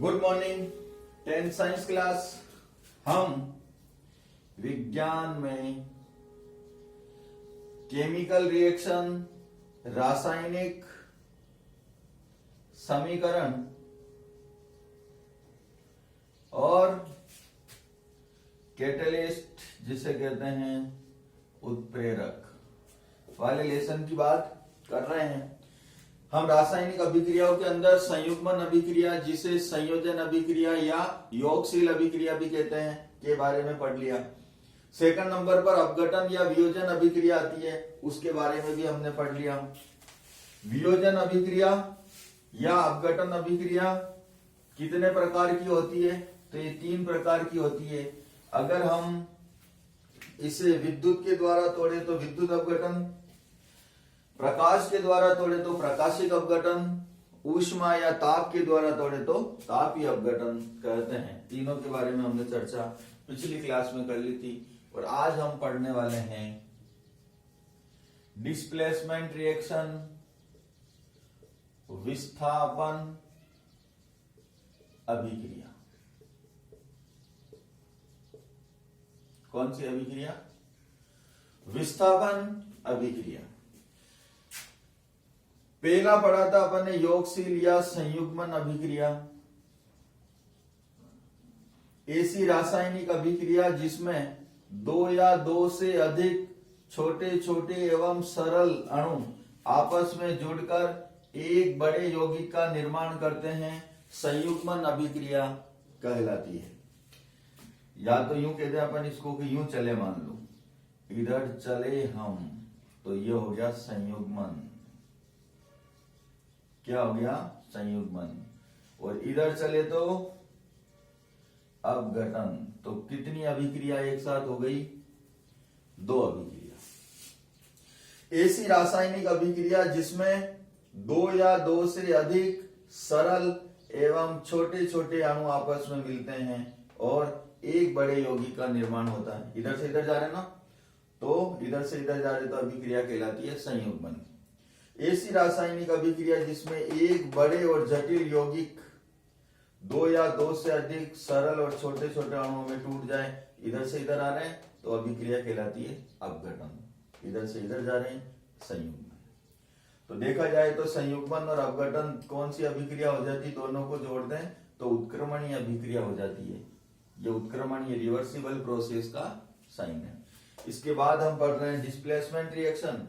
Good morning 10th science class. हम विज्ञान में केमिकल रिएक्शन, रासायनिक समीकरण और कैटलिस्ट जिसे कहते हैं उत्प्रेरक वाले लेसन की बात कर रहे हैं। हम रासायनिक अभिक्रियाओं के अंदर संयुग्मन अभिक्रिया, जिसे संयोजन अभिक्रिया या योगशील अभिक्रिया भी कहते हैं, के बारे में पढ़ लिया। सेकंड नंबर पर अपघटन या वियोजन अभिक्रिया आती है, उसके बारे में भी हमने पढ़ लिया। वियोजन अभिक्रिया या अपघटन अभिक्रिया कितने प्रकार की होती है? तो ये 3 प्रकार की होती है। अगर हम इसे विद्युत के द्वारा तोड़े तो विद्युत अपघटन, प्रकाश के द्वारा तोड़े तो प्रकाशिक अपघटन, ऊष्मा या ताप के द्वारा तोड़े तो तापीय अपघटन कहते हैं। तीनों के बारे में हमने चर्चा पिछली क्लास में कर ली थी। और आज हम पढ़ने वाले हैं डिस्प्लेसमेंट रिएक्शन, विस्थापन अभिक्रिया। कौन सी अभिक्रिया? विस्थापन अभिक्रिया। पहला पढ़ा था अपन ने योगशील या संयुग्मन अभिक्रिया। ऐसी रासायनिक अभिक्रिया जिसमें 2 या 2 से अधिक छोटे छोटे एवं सरल अणु आपस में जुड़कर एक बड़े यौगिक का निर्माण करते हैं, संयुग्मन अभिक्रिया कहलाती है। या तो यूं कहते हैं अपन इसको कि यूं चले, मान लो इधर चले हम, तो ये हो गया संयुग्मन। क्या हो गया? संयुग्मन। और इधर चले तो अपघटन। तो कितनी अभिक्रिया एक साथ हो गई? 2 अभिक्रिया। ऐसी रासायनिक अभिक्रिया जिसमें 2 या 2 से अधिक सरल एवं छोटे छोटे अणु आपस में मिलते हैं और एक बड़े यौगिक का निर्माण होता है। इधर से इधर जा रहे ना, तो इधर से इधर जा रहे तो अभिक्रिया कहलाती है संयुग्मन। ऐसी रासायनिक अभिक्रिया जिसमें एक बड़े और जटिल यौगिक 2 या 2 से अधिक सरल और छोटे छोटे अणुओं में टूट जाए, इधर से इधर आ रहे हैं तो अभिक्रिया कहलाती है अपघटन। इधर से इधर जा रहे हैं संयुग्मन। तो देखा जाए तो संयुग्मन और अपघटन कौन सी अभिक्रिया हो जाती? दोनों को जोड़ दें तो उत्क्रमणीय अभिक्रिया हो जाती है। ये उत्क्रमणीय रिवर्सिबल प्रोसेस का साइन है। इसके बाद हम पढ़ रहे हैं डिस्प्लेसमेंट रिएक्शन,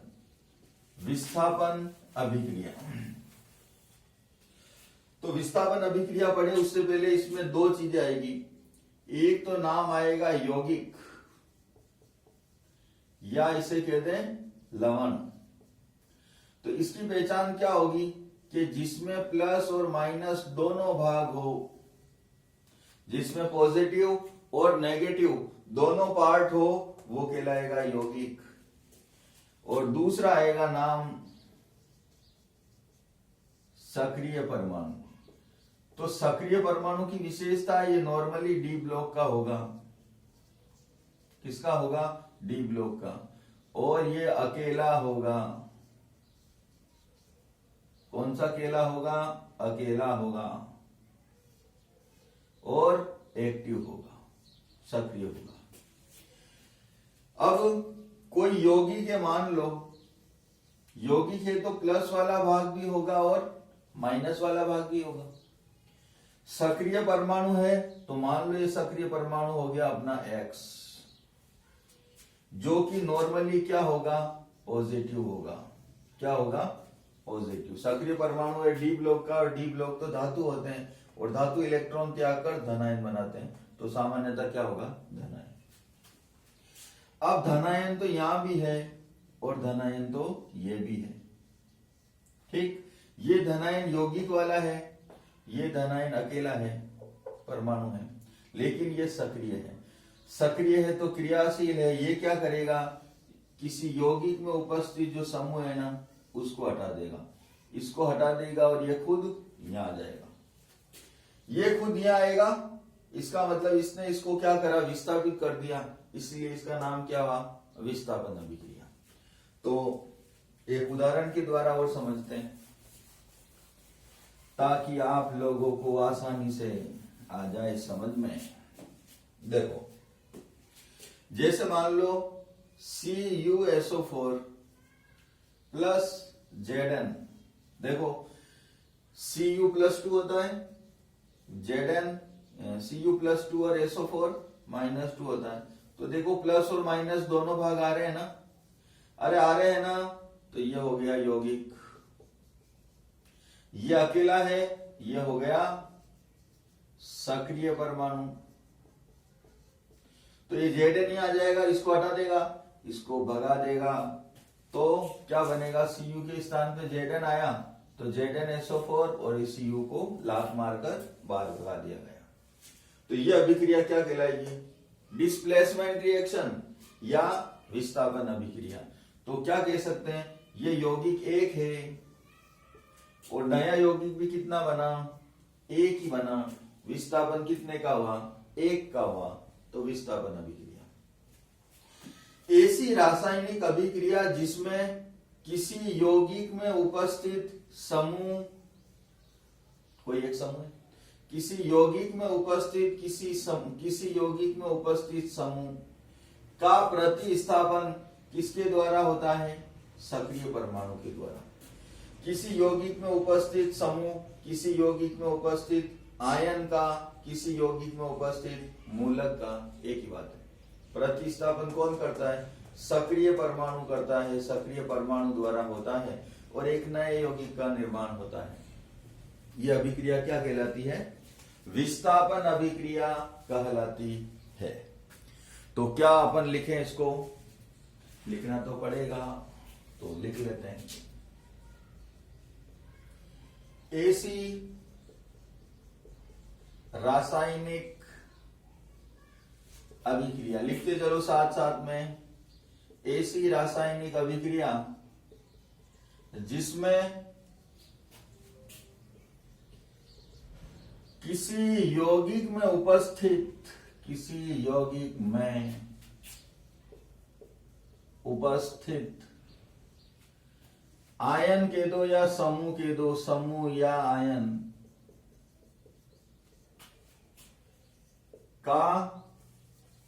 विस्थापन अभिक्रिया। तो विस्थापन अभिक्रिया पढ़े उससे पहले इसमें 2 चीजें आएगी। एक तो नाम आएगा यौगिक, या इसे कहते हैं लवण। तो इसकी पहचान क्या होगी? कि जिसमें प्लस और माइनस दोनों भाग हो, जिसमें पॉजिटिव और नेगेटिव दोनों पार्ट हो, वो कहलाएगा यौगिक। और दूसरा आएगा नाम सक्रिय परमाणु। तो सक्रिय परमाणु की विशेषता ये नॉर्मली डी ब्लॉक का होगा। किसका होगा? डी ब्लॉक का। और ये अकेला होगा। कौन सा अकेला होगा? अकेला होगा। और एक्टिव होगा, सक्रिय होगा। अब कोई यौगिक है, मान लो यौगिक है तो प्लस वाला भाग भी होगा और माइनस वाला भाग भी होगा। सक्रिय परमाणु है तो मान लो ये सक्रिय परमाणु हो गया अपना X, जो कि नॉर्मली क्या होगा? पॉजिटिव होगा। क्या होगा? पॉजिटिव। सक्रिय परमाणु है डी ब्लॉक का, और डी ब्लॉक तो धातु होते हैं और धातु इलेक्ट्रॉन त्याग कर धनायन बनाते हैं, तो सामान्यतः क्या होगा? धनायन। अब धनायन तो यहां भी है और धनायन तो ये भी है। ठीक, ये धनायन यौगिक वाला है, ये धनायन अकेला है, परमाणु है, लेकिन ये सक्रिय है। सक्रिय है तो क्रियाशील है। ये क्या करेगा? किसी यौगिक में उपस्थित जो समूह है ना, उसको हटा देगा, इसको हटा देगा और ये खुद यहां आ जाएगा। ये खुद यहां आएगा, इसका मतलब इसने इसको क्या करा? विस्थापित कर दिया, इसलिए इसका नाम क्या हुआ? विस्थापन अभिक्रिया। तो एक उदाहरण के द्वारा और समझते हैं। ताकि आप लोगों को आसानी से आ जाए समझ में। देखो, जैसे मान लो CuSO4 प्लस Zn, देखो Cu प्लस 2 होता है, Zn Cu प्लस 2 और SO4 माइनस 2 होता है। तो देखो प्लस और माइनस दोनों भाग आ रहे हैं ना, अरे आ रहे हैं ना, तो ये हो गया यौगिक, ये अकेला है, ये हो गया सक्रिय परमाणु। तो ये Zn ही आ जाएगा, इसको हटा देगा, इसको भगा देगा, तो क्या बनेगा, Cu के स्थान पे Zn आया, तो ZnSO4 और इस Cu को लात मारकर बाहर भगा दिया गया। तो ये अभिक्रिया क्या कहलाएगी, डिस्प्लेसमेंट रिएक्शन या विस्थापन अभिक्रिया। तो क्या कह सकते हैं, ये यौगिक एक है और नया यौगिक भी कितना बना, एक ही बना, विस्थापन कितने का हुआ, एक का हुआ, तो विस्थापन अभिक्रिया। ऐसी रासायनिक अभिक्रिया जिसमें किसी यौगिक में उपस्थित समूह, कोई एक समूह, किसी यौगिक में उपस्थित किसी यौगिक में उपस्थित समूह का प्रतिस्थापन किसके द्वारा होता है, सक्रिय परमाणु के द्वारा। किसी यौगिक में उपस्थित समूह किसी यौगिक में उपस्थित आयन का किसी यौगिक में उपस्थित मूलक का, एक ही बात है। प्रतिस्थापन कौन करता है, सक्रिय परमाणु करता है, सक्रिय परमाणु द्वारा होता है और एक नए यौगिक का निर्माण होता है। यह अभिक्रिया क्या कहलाती है, विस्थापन अभिक्रिया कहलाती है। तो क्या अपन लिखें इसको, लिखना तो पड़ेगा, तो लिख लेते हैं। ऐसी रासायनिक अभिक्रिया, लिखते चलो साथ साथ में, ऐसी रासायनिक अभिक्रिया जिसमें किसी यौगिक में उपस्थित आयन के दो या समूह के दो, समूह या आयन का,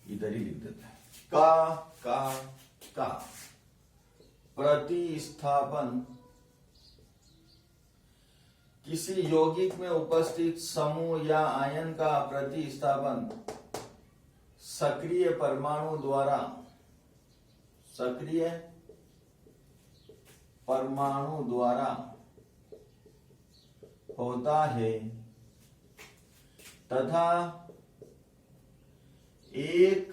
इधर ही लिख देते हैं, का प्रतिस्थापन किसी यौगिक में उपस्थित समूह या आयन का प्रतिस्थापन सक्रिय परमाणु द्वारा होता है तथा एक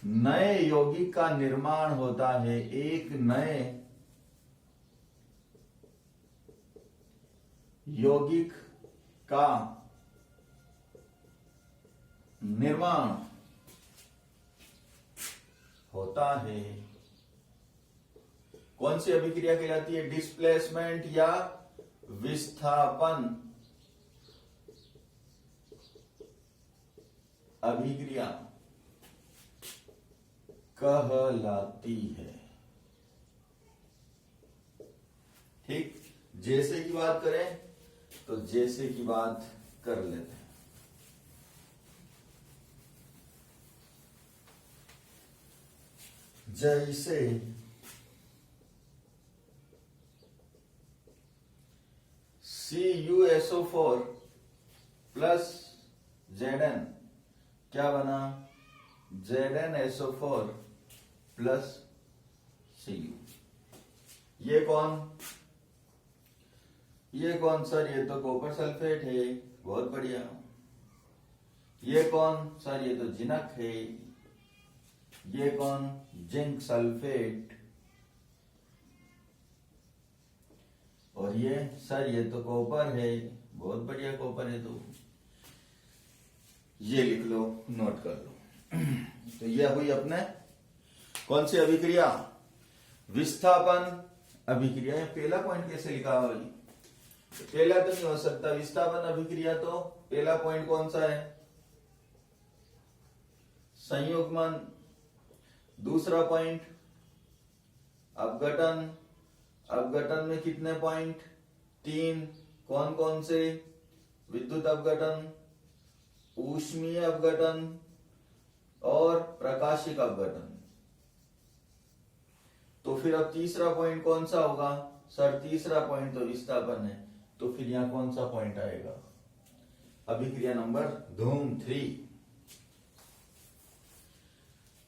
नए यौगिक का निर्माण होता है, एक नए यौगिक का निर्माण होता है। कौन सी अभिक्रिया कहलाती है, डिस्प्लेसमेंट या विस्थापन अभिक्रिया कहलाती है। ठीक, जैसे की बात करें तो जैसे की बात कर लेते हैं। जैसे CuSO4 प्लस Zn क्या बना, ZnSO4 प्लस Cu। ये कौन सर, ये तो कॉपर सल्फेट है, बहुत बढ़िया। ये कौन सर, ये तो जिनक है। ये कौन, जिंक सल्फेट। और ये सर, ये तो कॉपर है, बहुत बढ़िया कॉपर है। तो ये लिख लो, नोट कर लो। तो यह हुई अपने कौन सी अभिक्रिया, विस्थापन अभिक्रिया। पहला पॉइंट कैसे लिखा है, पहला तो नहीं हो सकता, विस्थापन अभिक्रिया तो पहला पॉइंट कौन सा है, संयुग्मन। दूसरा पॉइंट अपघटन, अपघटन में कितने पॉइंट, तीन कौन कौन से? विद्युत अपघटन, ऊष्मीय अपघटन और प्रकाशिक अपघटन। तो फिर अब तीसरा पॉइंट कौन सा होगा? सर तीसरा पॉइंट तो विस्थापन है, तो फिर यहां कौन सा पॉइंट आएगा? अभिक्रिया नंबर धूम 3।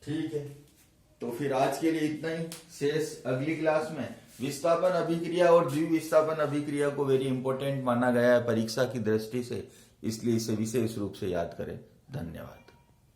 ठीक है, तो फिर आज के लिए इतना ही। शेष अगली क्लास में। विस्थापन अभिक्रिया और द्विविस्थापन अभिक्रिया को वेरी इंपॉर्टेंट माना गया है परीक्षा की दृष्टि से, इसलिए इसे विशेष रूप से याद करें। धन्यवाद।